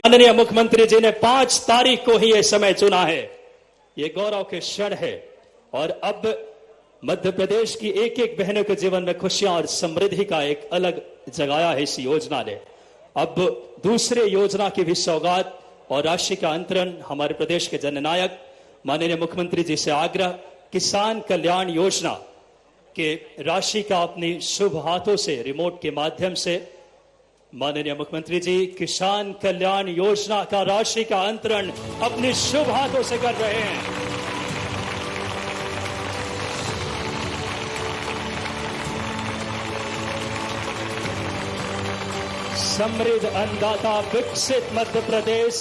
माननीय मुख्यमंत्री जी ने 5 तारीख को ही यह समय चुना है। ये गौरव के क्षण है और अब मध्य प्रदेश की एक एक बहनों के जीवन में खुशियां और समृद्धि का एक अलग जगाया है इस योजना ने। अब दूसरे योजना की भी सौगात और राशि का अंतरण हमारे प्रदेश के जननायक माननीय मुख्यमंत्री जी से आग्रह, किसान कल्याण योजना के राशि का अपनी शुभ हाथों से रिमोट के माध्यम से माननीय मुख्यमंत्री जी किसान कल्याण योजना का राशि का अंतरण अपने शुभ हाथों से कर रहे हैं। समृद्ध अन्नदाता विकसित मध्य प्रदेश।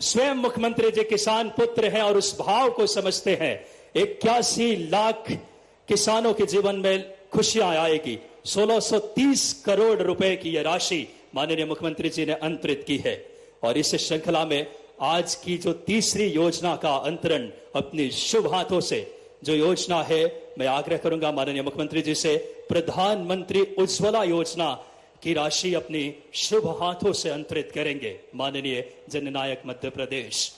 स्वयं मुख्यमंत्री जी किसान पुत्र हैं और उस भाव को समझते हैं। 81 लाख किसानों के जीवन में खुशियां आएगी। 1630 करोड़ रुपए की यह राशि माननीय मुख्यमंत्री जी ने अंतरित की है और इस श्रृंखला में आज की जो तीसरी योजना का अंतरण अपनी शुभ हाथों से जो योजना है, मैं आग्रह करूंगा माननीय मुख्यमंत्री जी से प्रधानमंत्री उज्ज्वला योजना की राशि अपनी शुभ हाथों से अंतरित करेंगे माननीय जननायक मध्य प्रदेश।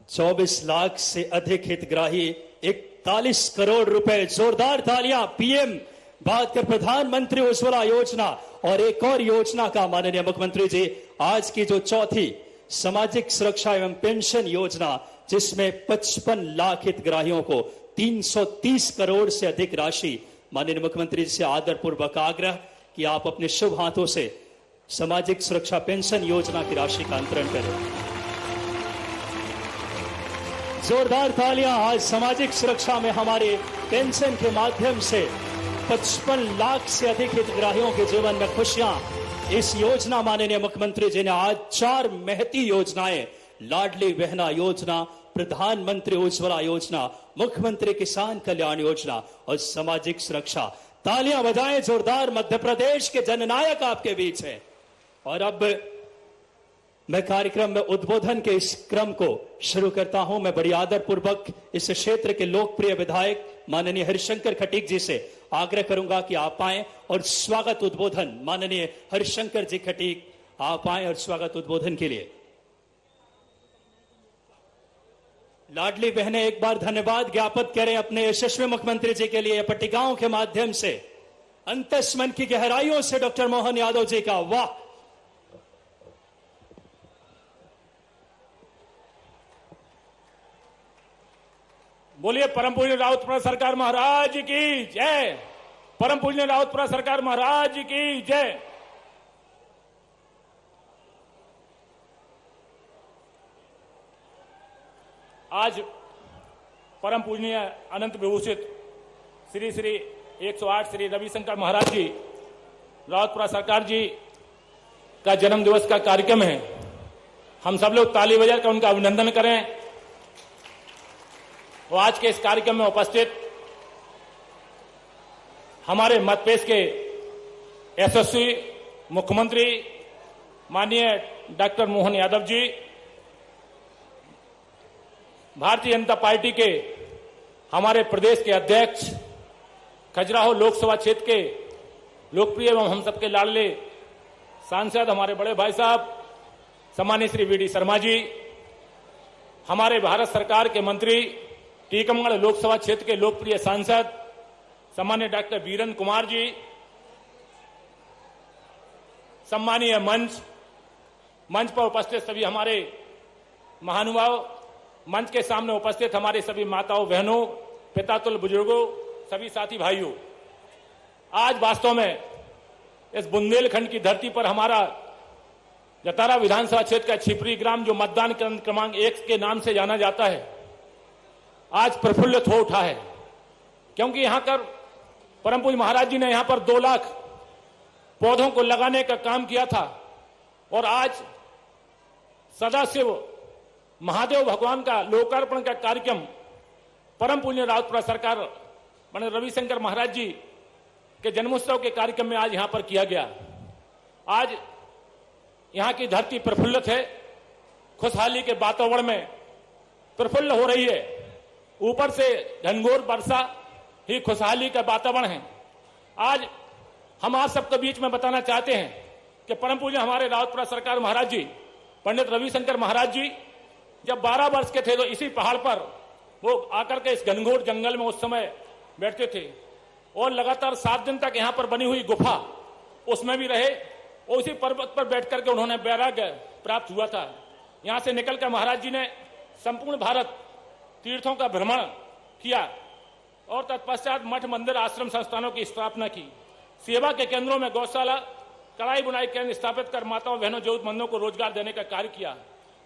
चौबीस लाख से अधिक हितग्राही, 41 करोड़ रुपए। जोरदार तालियां। पीएम बात कर प्रधानमंत्री उज्ज्वला योजना और एक और योजना का माननीय मुख्यमंत्री जी आज की जो चौथी सामाजिक सुरक्षा एवं पेंशन योजना, जिसमें 55 लाख हितग्राहियों को 330 करोड़ से अधिक राशि माननीय मुख्यमंत्री जी से आदरपूर्वक आग्रह कि आप अपने शुभ हाथों से सामाजिक सुरक्षा पेंशन योजना की राशि का अंतरण करें। जोरदार तालियां। आज सामाजिक सुरक्षा में हमारे पेंशन के माध्यम से 55 लाख से अधिक हितग्राहियों के जीवन में खुशियां। इस योजना माननीय मुख्यमंत्री जी ने आज 4 महती योजनाएं, लाडली बहना योजना, प्रधानमंत्री उज्ज्वला योजना, मुख्यमंत्री किसान कल्याण योजना और सामाजिक सुरक्षा। तालियां बजाएं जोरदार। मध्य प्रदेश के जननायक आपके बीच हैं। और अब मैं कार्यक्रम में उद्बोधन के इस क्रम को शुरू करता हूं। मैं बड़ी आदरपूर्वक इस क्षेत्र के लोकप्रिय विधायक माननीय हरिशंकर खटीक जी से आग्रह करूंगा कि आप आएं और स्वागत उद्बोधन माननीय हरिशंकर जी खटीक, आप आएं और स्वागत उद्बोधन के लिए। लाडली बहनें एक बार धन्यवाद ज्ञापित करें अपने यशस्वी मुख्यमंत्री जी के लिए पट्टिकाओं के माध्यम से। अंतस्मन की गहराइयों से डॉक्टर मोहन यादव जी का वाह। बोलिए परम पूज्य राउतपुरा सरकार महाराज की जय। परम पूज्य राउतपुरा सरकार महाराज की जय। आज परम पूजनीय अनंत विभूषित श्री श्री 108 श्री रविशंकर महाराज जी राउतपुरा सरकार जी का जन्म दिवस का कार्यक्रम है। हम सब लोग ताली बजाकर उनका अभिनंदन करें। और आज के इस कार्यक्रम में उपस्थित हमारे मध्य प्रदेश के यशस्वी मुख्यमंत्री माननीय डॉक्टर मोहन यादव जी, भारतीय जनता पार्टी के हमारे प्रदेश के अध्यक्ष, खजुराहो लोकसभा क्षेत्र के लोकप्रिय एवं हम सबके लाडले सांसद हमारे बड़े भाई साहब सम्मानित श्री वी डी शर्मा जी, हमारे भारत सरकार के मंत्री, टीकमगढ़ लोकसभा क्षेत्र के लोकप्रिय सांसद सम्मानीय डॉक्टर वीरेंद्र कुमार जी, सम्मानीय मंच पर उपस्थित सभी हमारे महानुभाव, मंच के सामने उपस्थित हमारे सभी माताओं बहनों, पितातुल्य बुजुर्गों, सभी साथी भाइयों, आज वास्तव में इस बुंदेलखंड की धरती पर हमारा जतारा विधानसभा क्षेत्र का छिपरी ग्राम जो मतदान केंद्र क्रमांक 1 के नाम से जाना जाता है, आज प्रफुल्लित हो उठा है। क्योंकि यहां पर परम पूज्य महाराज जी ने यहां पर 2 लाख पौधों को लगाने का काम किया था और आज सदाशिव महादेव भगवान का लोकार्पण का कार्यक्रम परम पूज्य राउतपुरा सरकार माननीय रविशंकर महाराज जी के जन्मोत्सव के कार्यक्रम में आज यहां पर किया गया। आज यहाँ की धरती प्रफुल्लित है, खुशहाली के वातावरण में प्रफुल्ल हो रही है। ऊपर से घनघोर वर्षा ही खुशहाली का वातावरण है। आज हम आप सबके बीच में बताना चाहते हैं कि परम पूज्य हमारे रावतपुरा सरकार महाराज जी, पंडित रविशंकर महाराज जी जब 12 वर्ष के थे तो इसी पहाड़ पर वो आकर के इस घनघोर जंगल में उस समय बैठते थे और लगातार 7 दिन तक यहाँ पर बनी हुई गुफा उसमें भी रहे और उसी पर्वत पर बैठ करके उन्होंने वैराग्य प्राप्त हुआ था। यहाँ से निकलकर महाराज जी ने संपूर्ण भारत तीर्थों का भ्रमण किया और तत्पश्चात मठ मंदिर आश्रम संस्थानों की स्थापना की। सेवा के केंद्रों में गौशाला, कढ़ाई बुनाई केंद्र स्थापित कर माताओं बहनों जरूरतमंदों को रोजगार देने का कार्य किया।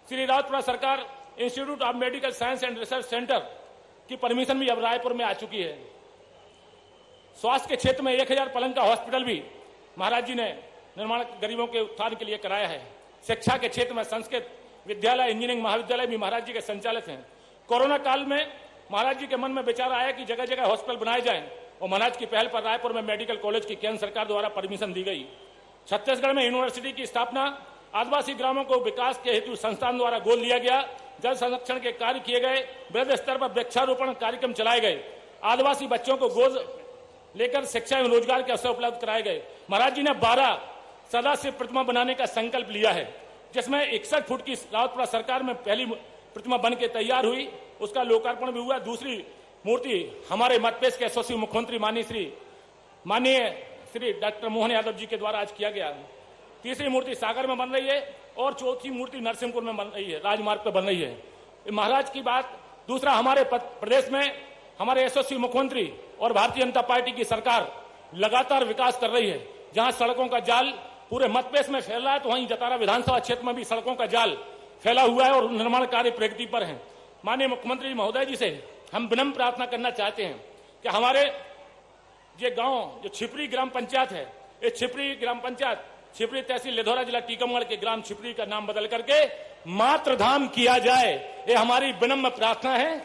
श्री रावतपुरा सरकार institute of medical science and research centre की परमिशन भी अब रायपुर में आ चुकी है। स्वास्थ्य के क्षेत्र में 1000 पलंग का हॉस्पिटल भी महाराज जी ने निर्माण गरीबों के उत्थान के लिए कराया है। शिक्षा के क्षेत्र में संस्कृत विद्यालय, इंजीनियरिंग महाविद्यालय भी महाराज जी के संचालित हैं। कोरोना काल में महाराज जी के मन में विचार आया कि जगह जगह हॉस्पिटल बनाए जाएं और महाराज की पहल पर रायपुर में मेडिकल कॉलेज की केंद्र सरकार द्वारा परमिशन दी गई। छत्तीसगढ़ में यूनिवर्सिटी की स्थापना, आदिवासी ग्रामों को विकास के हेतु संस्थान द्वारा गोद लिया गया। जल संरक्षण के कार्य किए गए, वृहद स्तर पर वृक्षारोपण कार्यक्रम चलाए गए। आदिवासी बच्चों को गोद लेकर शिक्षा एवं रोजगार के अवसर उपलब्ध कराए गए। महाराज जी ने 12 सदाशिव प्रतिमा बनाने का संकल्प लिया है, जिसमें 61 फुट की रावतपुरा सरकार में पहली प्रतिमा बन के तैयार हुई, उसका लोकार्पण भी हुआ। दूसरी मूर्ति हमारे मध्यप्रदेश के यशस्वी मुख्यमंत्री माननीय श्री डॉक्टर मोहन यादव जी के द्वारा आज किया गया। तीसरी मूर्ति सागर में बन रही है और चौथी मूर्ति नरसिंहपुर में बन रही है, राजमार्ग पर बन रही है। महाराज की बात। दूसरा, हमारे प्रदेश में हमारे यशस्वी मुख्यमंत्री और भारतीय जनता पार्टी की सरकार लगातार विकास कर रही है। जहां सड़कों का जाल पूरे मध्यप्रदेश में फैल रहा है, तो वहीं जतारा विधानसभा क्षेत्र में भी सड़कों का जाल फैला हुआ है और निर्माण कार्य प्रगति पर है। माननीय मुख्यमंत्री महोदय जी से हम विनम्र प्रार्थना करना चाहते हैं कि हमारे ये गांव जो छिपरी ग्राम पंचायत है, ये छिपरी ग्राम पंचायत छिपरी तहसील लिधौरा जिला टीकमगढ़ के ग्राम छिपरी का नाम बदल करके मातृधाम किया जाए। ये हमारी विनम्र प्रार्थना है,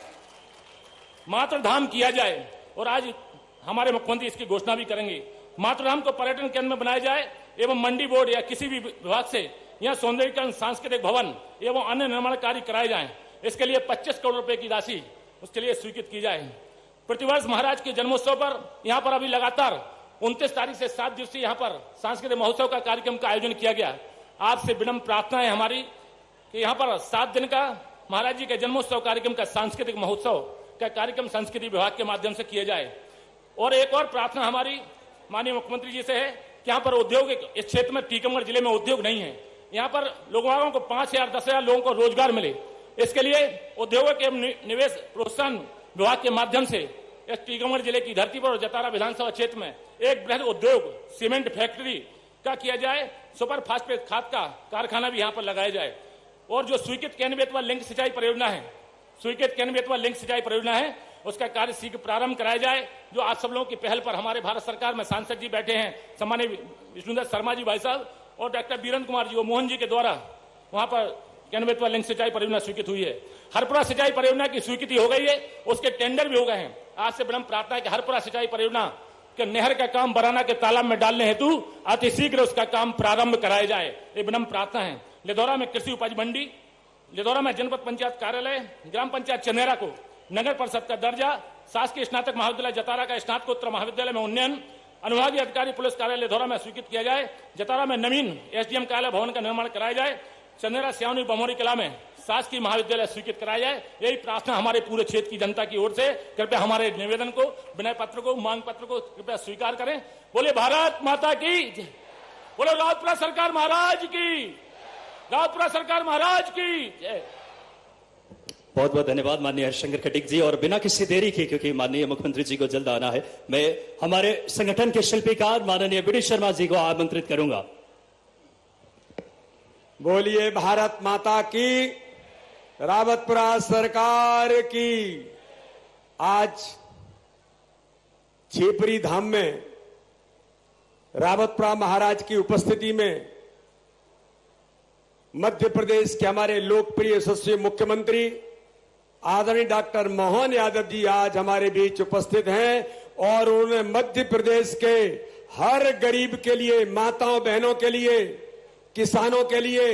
मातृधाम किया जाए। और आज हमारे मुख्यमंत्री इसकी घोषणा भी करेंगे। मातृधाम को पर्यटन केंद्र में बनाया जाए एवं मंडी बोर्ड या किसी भी विभाग से यहाँ सौंदर्यीकरण, सांस्कृतिक भवन एवं अन्य निर्माण कार्य कराए जाएं। इसके लिए 25 करोड़ रुपए की राशि उसके लिए स्वीकृत की जाए। प्रतिवर्ष महाराज के जन्मोत्सव पर यहाँ पर अभी लगातार 29 तारीख से 7 दिवसीय यहाँ पर सांस्कृतिक महोत्सव का कार्यक्रम का आयोजन किया गया। आपसे विनम्र प्रार्थना है हमारी कि यहाँ पर 7 दिन का महाराज जी के जन्मोत्सव कार्यक्रम का सांस्कृतिक महोत्सव का कार्यक्रम संस्कृति विभाग के माध्यम से किया जाए। और एक और प्रार्थना हमारी माननीय मुख्यमंत्री जी से है कि यहाँ पर उद्योग, इस क्षेत्र में टीकमगढ़ जिले में उद्योग नहीं है, यहाँ पर लोगों को 5000 10,000 लोगों को रोजगार मिले। इसके लिए उद्योग एवं निवेश प्रोत्साहन विभाग के माध्यम से इस टीकमगढ़ जिले की धरती पर और जतारा विधानसभा क्षेत्र में एक बृहद उद्योग सीमेंट फैक्ट्री का किया जाए। सुपर फास्फेट खाद का कारखाना भी यहाँ पर लगाया जाए। और जो स्वीकृत केंद्र बेतवा लिंक सिंचाई परियोजना है, स्वीकृत केंद्र बेतवा लिंक सिंचाई परियोजना है, उसका कार्य शीघ्र प्रारंभ कराया जाए। जो आप सब लोगों की पहल पर हमारे भारत सरकार में सांसद जी बैठे हैं, सम्मानीय विष्णुदत्त शर्मा जी भाई साहब और डॉक्टर वीरेंद्र कुमार जी और मोहन जी के द्वारा वहां पर केंद्र बेतवा लिंक सिंचाई परियोजना स्वीकृत हुई है। हरपुरा सिंचाई परियोजना की स्वीकृति हो गई है, उसके टेंडर भी हो गए हैं। आज से विनम्र प्रार्थना है कि हरपुरा सिंचाई परियोजना के नहर का काम बराना के तालाब में डालने हेतु अतिशीघ्र उसका काम प्रारंभ कराया जाए, ये विनम्र प्रार्थना है। लिधौरा में कृषि उपज मंडी, लिधौरा में जनपद पंचायत कार्यालय, ग्राम पंचायत चनेरा को नगर परिषद का दर्जा, शासकीय स्नातक महाविद्यालय जतारा का स्नातकोत्तर महाविद्यालय में उन्नयन, अनुभागीय अधिकारी पुलिस कार्यालय लिधौरा में स्वीकृत किया जाए। जतारा में नवीन एसडीएम कार्यालय भवन का निर्माण कराया जाए। चनेरा सियानी बमोरी कला में शासकीय महाविद्यालय स्वीकृत कराया जाए। यही प्रार्थना हमारे पूरे क्षेत्र की जनता की ओर से। कृपया हमारे निवेदन को, विनय पत्र को, मांग पत्र को कृपया स्वीकार करें। बोले भारत माता की, बोले रावतपुरा सरकार महाराज की, रावतपुरा सरकार महाराज की जय। बहुत बहुत धन्यवाद माननीय हरिशंकर खटीक जी। और बिना किसी देरी के, क्योंकि माननीय मुख्यमंत्री जी को जल्द आना है, मैं हमारे संगठन के शिल्पीकार माननीय बीडी शर्मा जी को आमंत्रित करूंगा। बोलिए भारत माता की, रावतपुरा सरकार की। आज छिपरी धाम में रावतपुरा महाराज की उपस्थिति में मध्य प्रदेश के हमारे लोकप्रिय यशस्वी मुख्यमंत्री आदरणीय डॉक्टर मोहन यादव जी आज हमारे बीच उपस्थित हैं और उन्होंने मध्य प्रदेश के हर गरीब के लिए, माताओं बहनों के लिए किसानों के लिए,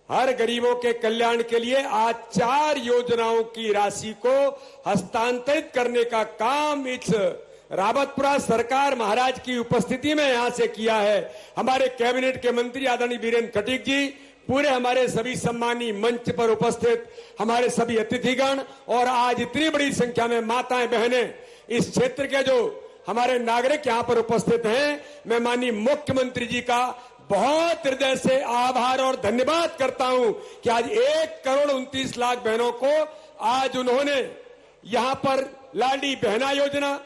हर गरीबों के कल्याण के लिए आज 4 योजनाओं की राशि को हस्तांतरित करने का काम इस रावतपुरा सरकार महाराज की उपस्थिति में यहां से किया है। हमारे कैबिनेट के मंत्री आदरणीय वीरेंद्र खटीक जी, पूरे हमारे सभी सम्मानी मंच पर उपस्थित हमारे सभी अतिथिगण और आज इतनी बड़ी संख्या में माताएं बहनें, इस क्षेत्र के जो हमारे नागरिक यहां पर उपस्थित हैं, मैं माननीय मुख्यमंत्री जी का बहुत हृदय से आभार और धन्यवाद करता हूं कि आज 1,29,00,000 बहनों को आज उन्होंने यहां पर लाडली बहना योजना,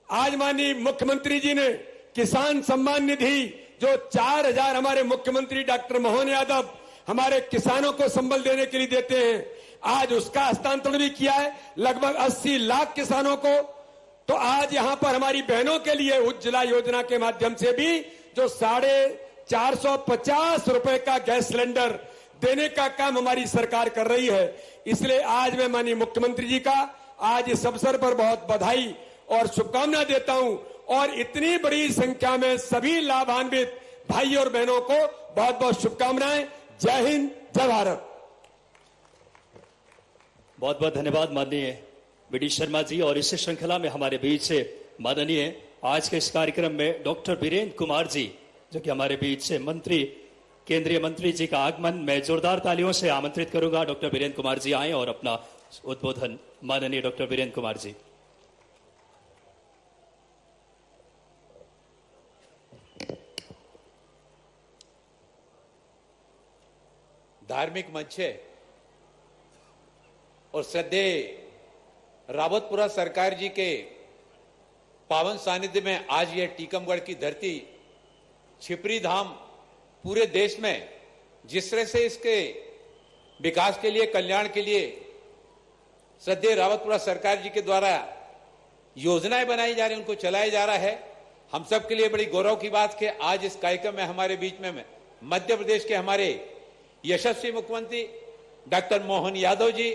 आज माननीय मुख्यमंत्री जी ने किसान सम्मान निधि जो 4,000 हमारे मुख्यमंत्री डॉक्टर मोहन यादव हमारे किसानों को संबल देने के लिए देते हैं, आज उसका हस्तांतरण भी किया है लगभग 80 लाख किसानों को। तो आज यहां पर हमारी बहनों के लिए उज्ज्वला योजना के माध्यम से भी जो 450 रुपए का गैस सिलेंडर देने का काम हमारी सरकार कर रही है। इसलिए आज मैं माननीय मुख्यमंत्री जी का आज इस अवसर पर बहुत बधाई और शुभकामना देता हूं और इतनी बड़ी संख्या में सभी लाभान्वित भाई और बहनों को बहुत बहुत शुभकामनाएं। जय हिंद, जय भारत। बहुत बहुत धन्यवाद माननीय बीडी शर्मा जी। और इस श्रृंखला में हमारे बीच से माननीय आज के इस कार्यक्रम में डॉक्टर वीरेंद्र कुमार जी, जो कि हमारे बीच से मंत्री, केंद्रीय मंत्री जी का आगमन मैं जोरदार तालियों से आमंत्रित करूंगा। डॉक्टर वीरेंद्र कुमार जी आए और अपना उद्बोधन। माननीय डॉक्टर वीरेंद्र कुमार जी। धार्मिक मंच है और श्रद्धेय रावतपुरा सरकार जी के पावन सानिध्य में आज यह टीकमगढ़ की धरती छिपरी धाम पूरे देश में जिस तरह से इसके विकास के लिए, कल्याण के लिए श्रद्धेय रावतपुरा सरकार जी के द्वारा योजनाएं बनाई जा रही, उनको चलाया जा रहा है, हम सब के लिए बड़ी गौरव की बात कि आज इस कार्यक्रम में हमारे बीच में मध्य प्रदेश के हमारे यशस्वी मुख्यमंत्री डॉक्टर मोहन यादव जी,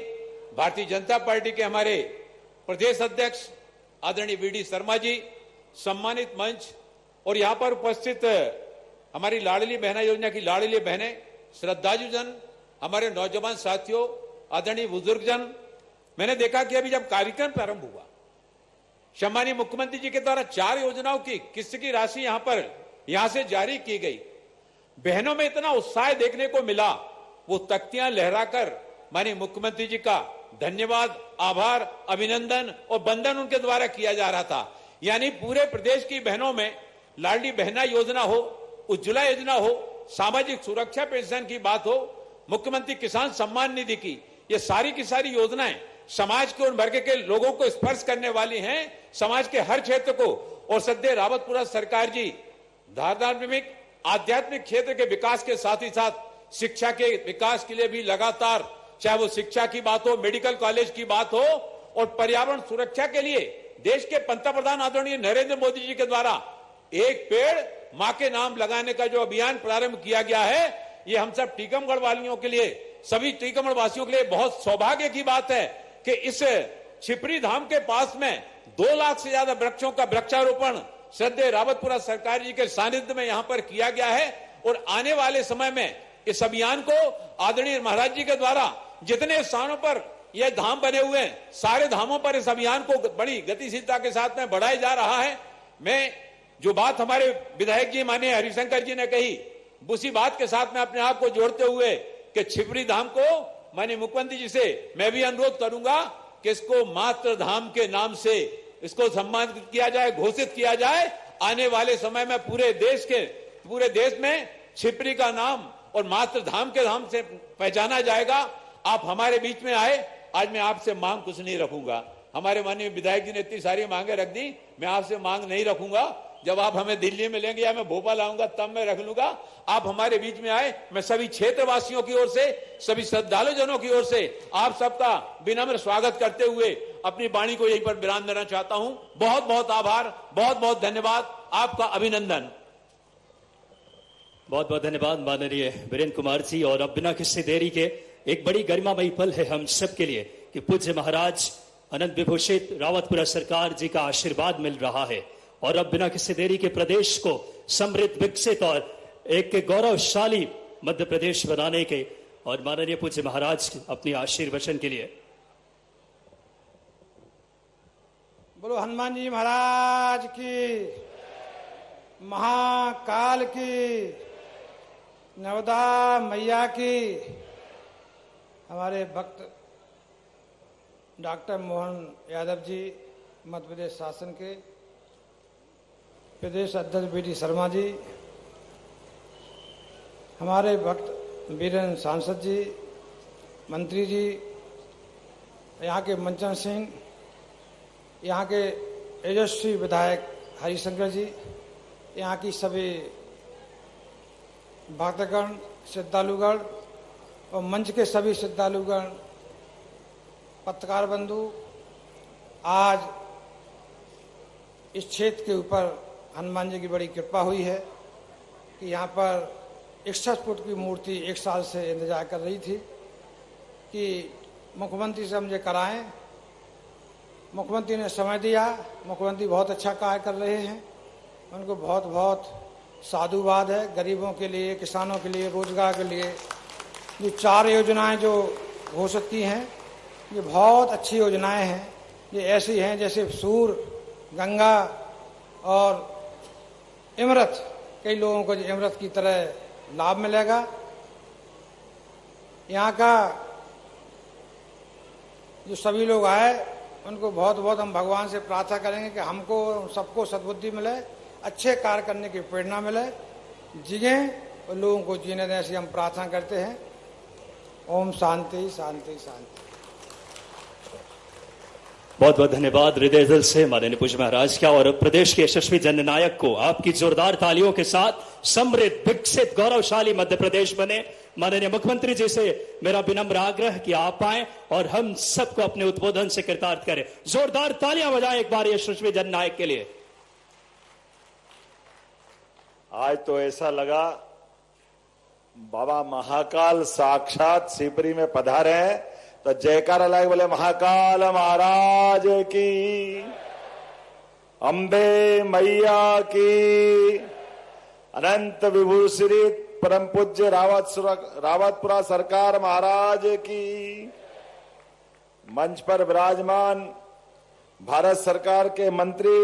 भारतीय जनता पार्टी के हमारे प्रदेश अध्यक्ष आदरणीय वीडी शर्मा जी, सम्मानित मंच और यहां पर उपस्थित हमारी लाडली बहना योजना की लाडली बहनें, श्रद्धालु जन, हमारे नौजवान साथियों, आदरणीय बुजुर्ग जन। मैंने देखा कि अभी जब कार्यक्रम प्रारंभ हुआ, सम्मानीय मुख्यमंत्री जी के द्वारा 4 योजनाओं की किस्त की राशि यहां से जारी की गई। बहनों में इतना उत्साह देखने को मिला, वो तख्तियां लहराकर माननीय मुख्यमंत्री जी का धन्यवाद, आभार, अभिनंदन और वंदन उनके द्वारा किया जा रहा था। यानी पूरे प्रदेश की बहनों में लाडली बहना योजना हो, उज्ज्वला योजना हो, सामाजिक सुरक्षा पेंशन की बात हो, मुख्यमंत्री किसान सम्मान निधि की, ये सारी की सारी योजनाएं समाज के उन वर्ग के लोगों को स्पर्श करने वाली हैं, समाज के हर क्षेत्र को। और श्रद्धेय रावतपुरा सरकार जी धार्मिक आध्यात्मिक क्षेत्र के विकास के साथ ही साथ शिक्षा के विकास के लिए भी लगातार, चाहे वो शिक्षा की बात हो, मेडिकल कॉलेज की बात हो और पर्यावरण सुरक्षा के लिए देश के पंतप्रधान आदरणीय नरेंद्र मोदी जी के द्वारा एक पेड़ मां के नाम लगाने का जो अभियान प्रारंभ किया गया है, ये हम सब टीकमगढ़ वालियों के लिए, सभी टीकमगढ़ वासियों के लिए बहुत सौभाग्य की बात है कि इस छिपरी धाम के पास में 2 लाख से ज्यादा वृक्षों का वृक्षारोपण श्रद्धेय रावतपुरा सरकार जी के सानिध्य में यहां पर किया गया है। और आने वाले समय में इस अभियान को आदरणीय महाराज जी के द्वारा जितने स्थानों पर यह धाम बने हुए हैं, सारे धामों पर इस अभियान को बड़ी गतिशीलता के साथ में बढ़ाया जा रहा है। मैं जो बात हमारे विधायक जी माननीय हरिशंकर जी ने कही, उसी बात के साथ में अपने आप को जोड़ते हुए कि छिपरी धाम को माननीय मुख्यमंत्री जी से मैं भी अनुरोध करूंगा कि इसको मातृ धाम के नाम से इसको सम्मानित किया जाए, घोषित किया जाए। आने वाले समय में पूरे देश में छिपरी का नाम और मातृ धाम के नाम से पहचाना जाएगा। आप हमारे बीच में आए, आज मैं आपसे मांग कुछ नहीं रखूंगा। हमारे माननीय विधायक जी ने इतनी सारी मांगे रख दी, मैं आपसे मांग नहीं रखूंगा। जब आप हमें दिल्ली में लेंगे या मैं भोपाल आऊंगा तब मैं रख लूंगा। आप हमारे बीच में आए, मैं सभी क्षेत्रवासियों की ओर से, सभी श्रद्धालु जनों की ओर से आप सबका विनम्र स्वागत करते हुए अपनी वाणी को यहीं पर विराम देना चाहता हूं। बहुत बहुत आभार, बहुत बहुत धन्यवाद, आपका अभिनंदन। बहुत बहुत धन्यवाद माननीय वीरेंद्र कुमार जी। और अब बिना किसी देरी के एक बड़ी गरिमामयी पल है हम सब के लिए कि पूज्य महाराज अनंत विभूषित रावतपुरा सरकार जी का आशीर्वाद मिल रहा है। और अब बिना किसी देरी के प्रदेश को समृद्ध, विकसित और एक गौरवशाली मध्य प्रदेश बनाने के और माननीय पूज्य महाराज अपनी आशीर्वचन के लिए। बोलो हनुमान जी महाराज की, महाकाल की, नर्मदा मैया की। हमारे भक्त डॉक्टर मोहन यादव जी मध्य प्रदेश शासन के प्रदेश अध्यक्ष बी डी शर्मा जी, हमारे भक्त वीरेंद्र सांसद जी, मंत्री जी, यहाँ के मंचन सिंह, यहाँ के तेजस्वी विधायक हरिशंकर जी, यहाँ की सभी भक्तगण, श्रद्धालुगण और मंच के सभी श्रद्धालुगण, पत्रकार बंधु, आज इस क्षेत्र के ऊपर हनुमान जी की बड़ी कृपा हुई है कि यहाँ पर 61 फुट की मूर्ति 1 साल से इंतजार कर रही थी कि मुख्यमंत्री से मुझे कराएं। मुख्यमंत्री ने समय दिया। मुख्यमंत्री बहुत अच्छा कार्य कर रहे हैं, उनको बहुत बहुत साधुवाद है। गरीबों के लिए, किसानों के लिए, रोजगार के लिए ये 4 योजनाएं जो घोषित की हैं, ये बहुत अच्छी योजनाएं हैं। ये ऐसी हैं जैसे सूर, गंगा और इमरत, कई लोगों को इमरत की तरह लाभ मिलेगा। यहाँ का जो सभी लोग आए उनको बहुत बहुत हम भगवान से प्रार्थना करेंगे कि हमको सबको सद्बुद्धि मिले, अच्छे कार्य करने की प्रेरणा मिले, जिएं और लोगों को जीने दें, ऐसी हम प्रार्थना करते हैं। ओम शांति शांति शांति। बहुत बहुत धन्यवाद हृदय दिल से माननीय पूज्य महाराज का और प्रदेश के यशस्वी जननायक को आपकी जोरदार तालियों के साथ समृद्ध, विकसित, गौरवशाली मध्य प्रदेश बने। माननीय मुख्यमंत्री जी से मेरा विनम्र आग्रह कि आप आए और हम सबको अपने उद्बोधन से कृतार्थ करें। जोरदार तालियां बजाएं एक बार यशस्वी जननायक के लिए। आज तो ऐसा लगा बाबा महाकाल साक्षात शिवपुरी में पधारे हैं, तो जयकारा लाए बोले महाकाल महाराज की, अंबे मैया की, अनंत विभूषित परम पूज्य रावतपुरा सरकार महाराज की। मंच पर विराजमान भारत सरकार के मंत्री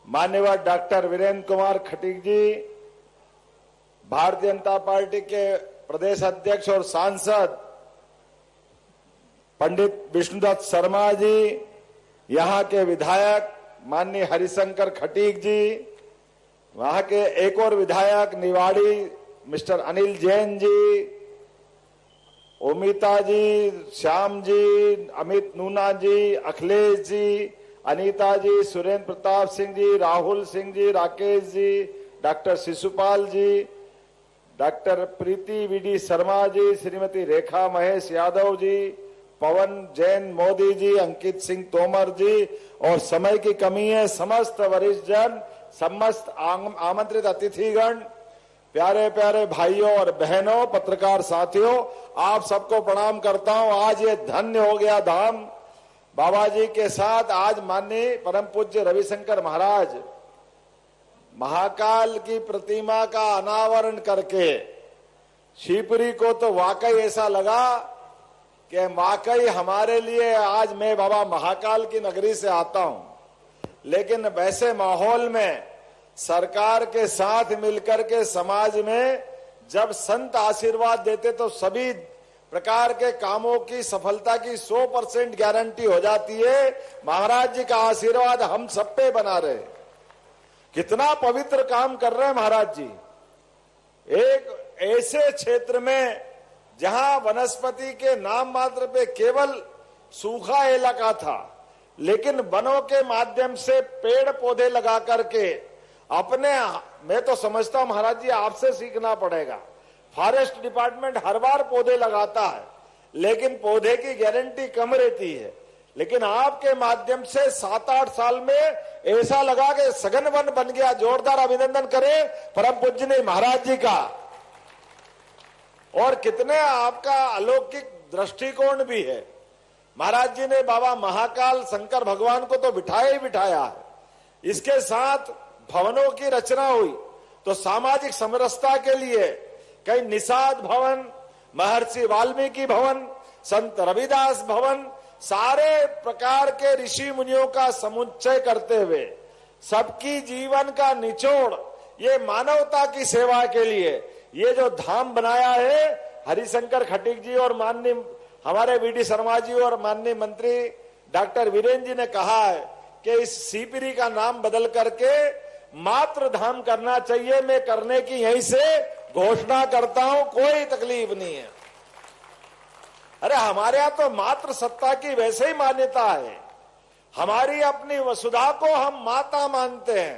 माननीय डॉक्टर वीरेंद्र कुमार खटीक जी, भारतीय जनता पार्टी के प्रदेश अध्यक्ष और सांसद पंडित विष्णुदत्त शर्मा जी, यहाँ के विधायक माननीय हरिशंकर खटीक जी, वहां के एक और विधायक निवाड़ी मिस्टर अनिल जैन जी, ओमिता जी, श्याम जी, अमित नूना जी, अखिलेश जी, अनीता जी, सुरेंद्र प्रताप सिंह जी, राहुल सिंह जी, राकेश जी, डॉक्टर शिशुपाल जी, डॉक्टर प्रीति वीडी शर्मा जी, श्रीमती रेखा महेश यादव जी, पवन जैन मोदी जी, अंकित सिंह तोमर जी, और समय की कमी है, समस्त वरिष्ठ जन, समस्त आमंत्रित अतिथिगण, प्यारे प्यारे भाइयों और बहनों, पत्रकार साथियों, आप सबको प्रणाम करता हूं। आज ये धन्य हो गया धाम बाबा जी के साथ। आज माननीय परम पूज्य रविशंकर महाराज महाकाल की प्रतिमा का अनावरण करके शिवपुरी को तो वाकई ऐसा लगा कि वाकई हमारे लिए आज मैं बाबा महाकाल की नगरी से आता हूं, लेकिन वैसे माहौल में सरकार के साथ मिलकर के समाज में जब संत आशीर्वाद देते तो सभी प्रकार के कामों की सफलता की 100% गारंटी हो जाती है। महाराज जी का आशीर्वाद हम सब पे बना रहे। कितना पवित्र काम कर रहे हैं महाराज जी। एक ऐसे क्षेत्र में जहां वनस्पति के नाम मात्र पे केवल सूखा इलाका था, लेकिन वनों के माध्यम से पेड़ पौधे लगा करके अपने, मैं तो समझता हूं महाराज जी आपसे सीखना पड़ेगा। फॉरेस्ट डिपार्टमेंट हर बार पौधे लगाता है, लेकिन पौधे की गारंटी कम रहती है, लेकिन आपके माध्यम से 7-8 साल में ऐसा लगा कि सघन वन बन गया। जोरदार अभिनंदन करें परम पूज्य महाराज जी का। और कितने आपका अलौकिक दृष्टिकोण भी है। महाराज जी ने बाबा महाकाल शंकर भगवान को तो बिठाया ही बिठाया है, इसके साथ भवनों की रचना हुई तो सामाजिक समरसता के लिए कई निषाद भवन, महर्षि वाल्मीकि भवन, संत रविदास भवन, सारे प्रकार के ऋषि मुनियों का समुच्चय करते हुए सबकी जीवन का निचोड़ ये मानवता की सेवा के लिए ये जो धाम बनाया है, हरिशंकर खटीक जी और माननीय हमारे वीडी शर्मा जी और माननीय मंत्री डॉक्टर वीरेंद्र जी ने कहा है कि इस सीपीरी का नाम बदल करके मात्र धाम करना चाहिए। मैं करने की यहीं से घोषणा करता हूं, कोई तकलीफ नहीं है। अरे हमारे यहां तो मात्र सत्ता की वैसे ही मान्यता है। हमारी अपनी वसुधा को हम माता मानते हैं,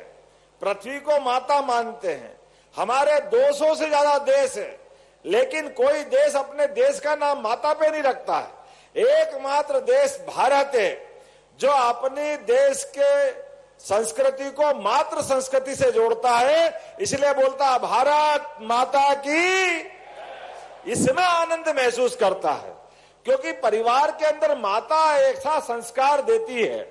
पृथ्वी को माता मानते हैं। हमारे 200 से ज्यादा देश है, लेकिन कोई देश अपने देश का नाम माता पे नहीं रखता है। एकमात्र देश भारत है जो अपने देश के संस्कृति को मात्र संस्कृति से जोड़ता है, इसलिए बोलता है भारत माता की। इसमें आनंद महसूस करता है, क्योंकि परिवार के अंदर माता ऐसा संस्कार देती है।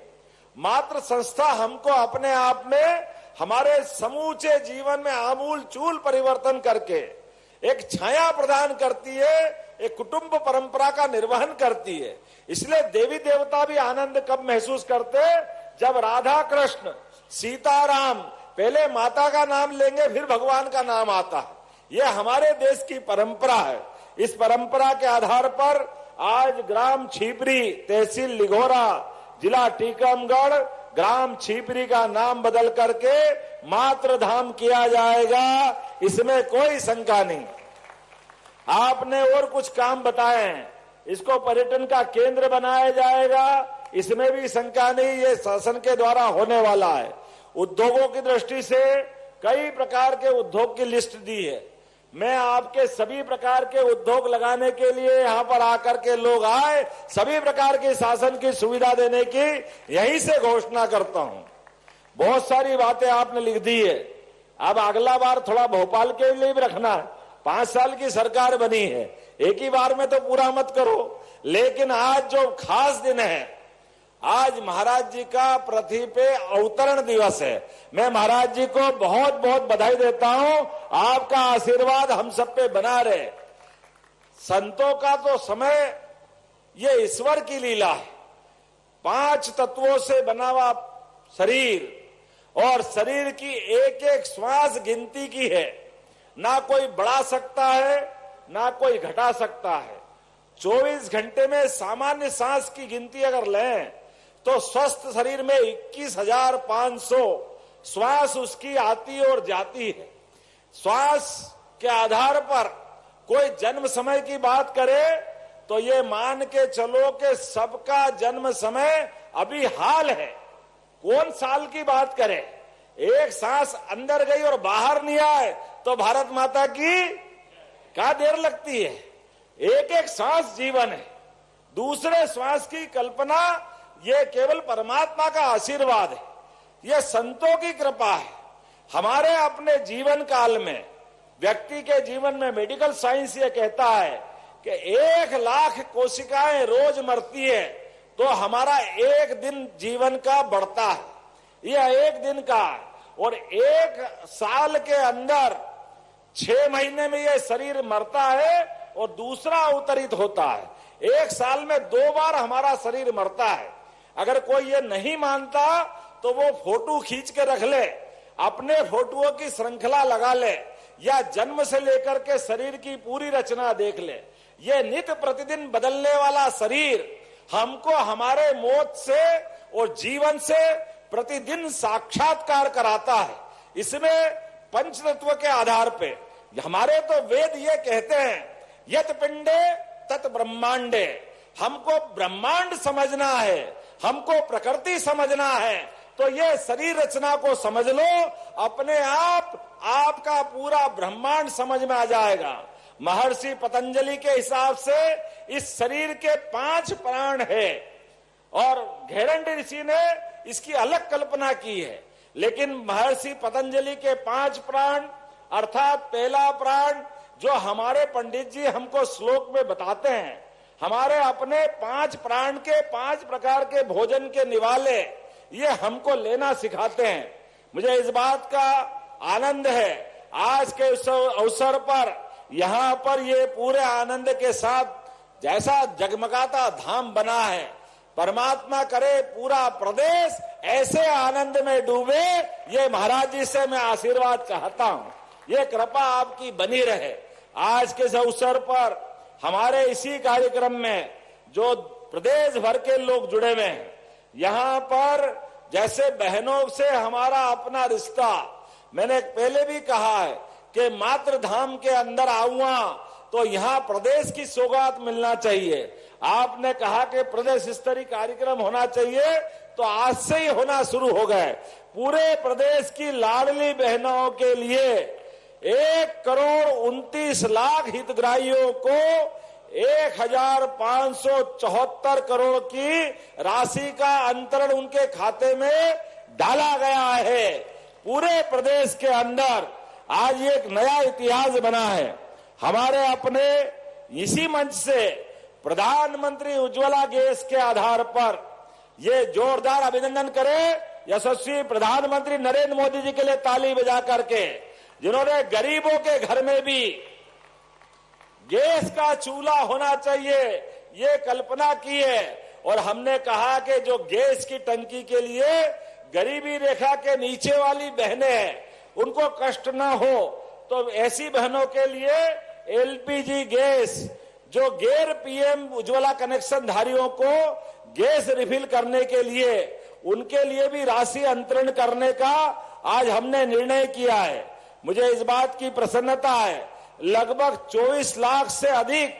मात्र संस्था हमको अपने आप में हमारे समूचे जीवन में आमूल चूल परिवर्तन करके एक छाया प्रदान करती है, एक कुटुंब परंपरा का निर्वहन करती है। इसलिए देवी देवता भी आनंद कब महसूस करते, जब राधा कृष्ण सीताराम पहले माता का नाम लेंगे फिर भगवान का नाम आता है। यह हमारे देश की परंपरा है। इस परंपरा के आधार पर आज ग्राम छिपरी, तहसील लिघोरा, जिला टीकमगढ़, ग्राम छिपरी का नाम बदल करके मात्र धाम किया जाएगा, इसमें कोई शंका नहीं। आपने और कुछ काम बताए हैं, इसको पर्यटन का केंद्र बनाया जाएगा, इसमें भी शंका नहीं, ये शासन के द्वारा होने वाला है। उद्योगों की दृष्टि से कई प्रकार के उद्योग की लिस्ट दी है। मैं आपके सभी प्रकार के उद्योग लगाने के लिए यहाँ पर आकर के लोग आए, सभी प्रकार की शासन की सुविधा देने की यहीं से घोषणा करता हूं। बहुत सारी बातें आपने लिख दी है, अब अगला बार थोड़ा भोपाल के लिए भी रखना। 5 साल की सरकार बनी है, एक ही बार में तो पूरा मत करो। लेकिन आज जो खास दिन है, आज महाराज जी का पृथ्वी पे अवतरण दिवस है। मैं महाराज जी को बहुत बहुत बधाई देता हूं, आपका आशीर्वाद हम सब पे बना रहे। संतों का तो समय ये ईश्वर की लीला है। 5 तत्वों से बना हुआ शरीर, और शरीर की एक एक श्वास गिनती की है, ना कोई बढ़ा सकता है ना कोई घटा सकता है। 24 घंटे में सामान्य सांस की गिनती अगर लें तो स्वस्थ शरीर में 21,500 श्वास उसकी आती और जाती है। श्वास के आधार पर कोई जन्म समय की बात करे तो ये मान के चलो कि सबका जन्म समय अभी हाल है। कौन साल की बात करे, एक सांस अंदर गई और बाहर नहीं आए तो भारत माता की क्या देर लगती है। एक एक सांस जीवन है, दूसरे श्वास की कल्पना ये केवल परमात्मा का आशीर्वाद है, ये संतों की कृपा है। हमारे अपने जीवन काल में, व्यक्ति के जीवन में मेडिकल साइंस ये कहता है कि 1,00,000 कोशिकाएं रोज मरती है तो हमारा एक दिन जीवन का बढ़ता है, यह एक दिन का। और 1 साल के अंदर 6 महीने में यह शरीर मरता है और दूसरा अवतरित होता है। 1 साल में 2 बार हमारा शरीर मरता है। अगर कोई ये नहीं मानता तो वो फोटो खींच के रख ले, अपने फोटोओं की श्रृंखला लगा ले, या जन्म से लेकर के शरीर की पूरी रचना देख ले। ये नित्य प्रतिदिन बदलने वाला शरीर हमको हमारे मौत से और जीवन से प्रतिदिन साक्षात्कार कराता है। इसमें पंचतत्व के आधार पे हमारे तो वेद ये कहते हैं, यत पिंडे तत ब्रह्मांडे। हमको ब्रह्मांड समझना है, हमको प्रकृति समझना है, तो ये शरीर रचना को समझ लो, अपने आप आपका पूरा ब्रह्मांड समझ में आ जाएगा। महर्षि पतंजलि के हिसाब से इस शरीर के 5 प्राण है, और घेरंडी ऋषि ने इसकी अलग कल्पना की है। लेकिन महर्षि पतंजलि के 5 प्राण अर्थात पहला प्राण जो हमारे पंडित जी हमको श्लोक में बताते हैं, हमारे अपने 5 प्राण के 5 प्रकार के भोजन के निवाले ये हमको लेना सिखाते हैं। मुझे इस बात का आनंद है, आज के उस अवसर पर यहाँ पर ये पूरे आनंद के साथ जैसा जगमगाता धाम बना है, परमात्मा करे पूरा प्रदेश ऐसे आनंद में डूबे, ये महाराज जी से मैं आशीर्वाद चाहता हूँ। ये कृपा आपकी बनी रहे। आज के इस अवसर पर हमारे इसी कार्यक्रम में जो प्रदेश भर के लोग जुड़े हुए हैं, यहाँ पर जैसे बहनों से हमारा अपना रिश्ता, मैंने पहले भी कहा है कि मातृ धाम के अंदर आऊंगा तो यहाँ प्रदेश की सौगात मिलना चाहिए। आपने कहा कि प्रदेश स्तरीय कार्यक्रम होना चाहिए, तो आज से ही होना शुरू हो गए। पूरे प्रदेश की लाडली बहनों के लिए 1,29,00,000 हितग्राहियों को 1,574 करोड़ की राशि का अंतरण उनके खाते में डाला गया है। पूरे प्रदेश के अंदर आज एक नया इतिहास बना है। हमारे अपने इसी मंच से प्रधानमंत्री उज्ज्वला गैस के आधार पर ये जोरदार अभिनंदन करें यशस्वी प्रधानमंत्री नरेंद्र मोदी जी के लिए ताली बजा करके, जिन्होंने गरीबों के घर में भी गैस का चूल्हा होना चाहिए ये कल्पना की है। और हमने कहा कि जो गैस की टंकी के लिए गरीबी रेखा के नीचे वाली बहनें हैं, उनको कष्ट ना हो, तो ऐसी बहनों के लिए एलपीजी गैस, जो गैर पीएम उज्ज्वला कनेक्शन धारियों को गैस रिफिल करने के लिए, उनके लिए भी राशि अंतरण करने का आज हमने निर्णय किया है। मुझे इस बात की प्रसन्नता है, लगभग 24 लाख से अधिक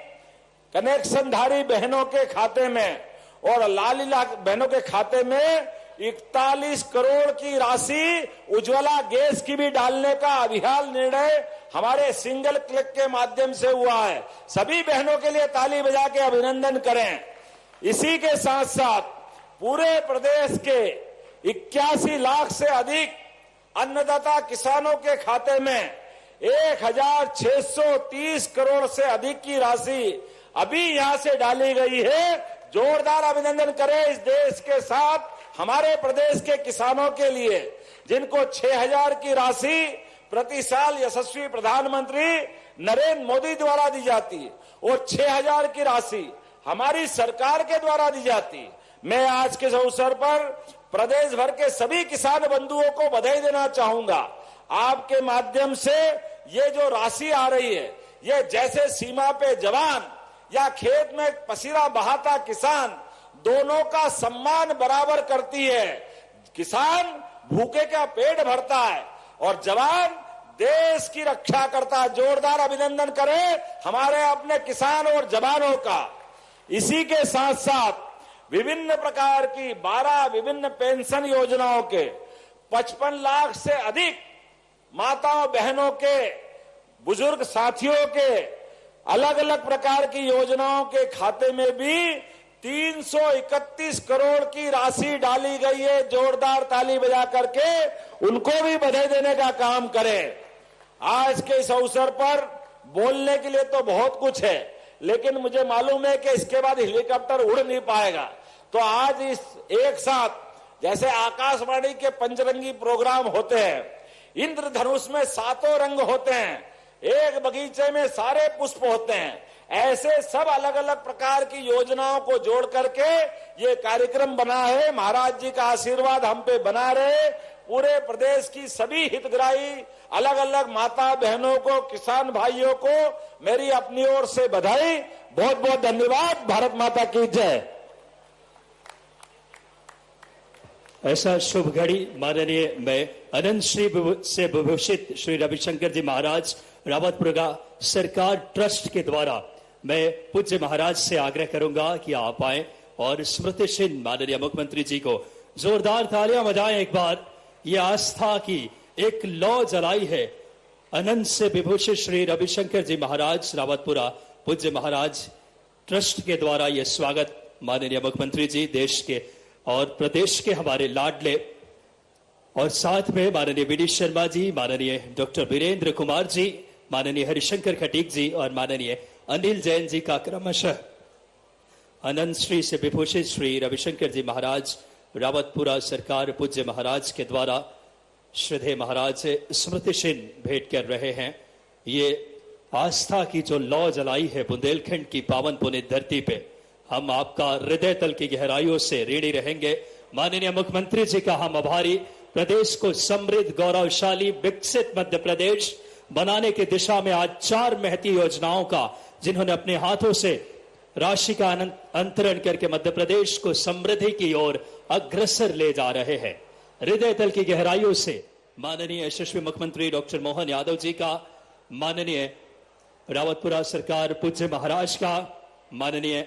कनेक्शनधारी बहनों के खाते में और लाली लाख बहनों के खाते में 41 करोड़ की राशि उज्ज्वला गैस की भी डालने का अभियान निर्णय हमारे सिंगल क्लिक के माध्यम से हुआ है। सभी बहनों के लिए ताली बजा के अभिनंदन करें। इसी के साथ साथ पूरे प्रदेश के 81 लाख से अधिक अन्नदाता किसानों के खाते में 1,630 करोड़ से अधिक की राशि अभी यहां से डाली गई है। जोरदार अभिनंदन करें इस देश के साथ हमारे प्रदेश के किसानों के लिए, जिनको 6,000 की राशि प्रति साल यशस्वी प्रधानमंत्री नरेंद्र मोदी द्वारा दी जाती और 6,000 की राशि हमारी सरकार के द्वारा दी जाती। मैं आज के अवसर पर प्रदेश भर के सभी किसान बंधुओं को बधाई देना चाहूंगा। आपके माध्यम से ये जो राशि आ रही है, ये जैसे सीमा पे जवान या खेत में पसीना बहाता किसान, दोनों का सम्मान बराबर करती है। किसान भूखे का पेट भरता है और जवान देश की रक्षा करता है। जोरदार अभिनंदन करें हमारे अपने किसान और जवानों का। इसी के साथ साथ विभिन्न प्रकार की 12 विभिन्न पेंशन योजनाओं के 55 लाख से अधिक माताओं बहनों के, बुजुर्ग साथियों के अलग अलग प्रकार की योजनाओं के खाते में भी 331 करोड़ की राशि डाली गई है। जोरदार ताली बजा करके उनको भी बधाई देने का काम करें। आज के इस अवसर पर बोलने के लिए तो बहुत कुछ है, लेकिन मुझे मालूम है कि इसके बाद हेलीकॉप्टर उड़ नहीं पाएगा, तो आज इस एक साथ जैसे आकाशवाणी के पंचरंगी प्रोग्राम होते हैं, इंद्रधनुष में 7 रंग होते हैं, एक बगीचे में सारे पुष्प होते हैं, ऐसे सब अलग अलग प्रकार की योजनाओं को जोड़ करके ये कार्यक्रम बना है। महाराज जी का आशीर्वाद हम पे बना रहे। पूरे प्रदेश की सभी हितग्राही अलग अलग माता बहनों को, किसान भाइयों को मेरी अपनी ओर से बधाई। बहुत बहुत धन्यवाद। भारत माता की जय। ऐसा शुभ घड़ी माननीय मैं अनंत श्री से विभूषित श्री रविशंकर जी महाराज रावतपुरा सरकार ट्रस्ट के द्वारा मैं पूज्य महाराज से आग्रह करूंगा कि आप आए और स्मृति चिन्ह माननीय मुख्यमंत्री जी को जोरदार तालियां बजाएं। एक बार ये आस्था की एक लौ जलाई है। अनंत से विभूषित श्री रविशंकर जी महाराज रावतपुरा पूज्य महाराज ट्रस्ट के द्वारा ये स्वागत माननीय मुख्यमंत्री जी, देश के और प्रदेश के हमारे लाडले, और साथ में माननीय वी डी शर्मा जी, माननीय डॉक्टर वीरेंद्र कुमार जी, माननीय हरिशंकर खटीक जी और माननीय अनिल जैन जी का क्रमशः अनंत श्री से विभूषित श्री रविशंकर जी महाराज रावतपुरा सरकार पूज्य महाराज के द्वारा श्रद्धेय महाराज से स्मृति चिन्ह भेंट कर रहे हैं। ये आस्था की जो लौ जलाई है बुंदेलखंड की पावन पुनीत धरती पे, हम आपका हृदय तल की गहराइयों से ऋणी रहेंगे। माननीय मुख्यमंत्री जी का हम आभारी। प्रदेश को समृद्ध, गौरवशाली, विकसित मध्य प्रदेश बनाने की दिशा में आज 4 महती योजनाओं का जिन्होंने अपने हाथों से राशि का अंतरण करके मध्य प्रदेश को समृद्धि की ओर अग्रसर ले जा रहे हैं। हृदय तल की गहराइयों से माननीय यशस्वी मुख्यमंत्री डॉक्टर मोहन यादव जी का, माननीय रावतपुरा सरकार पूज्य महाराज का, माननीय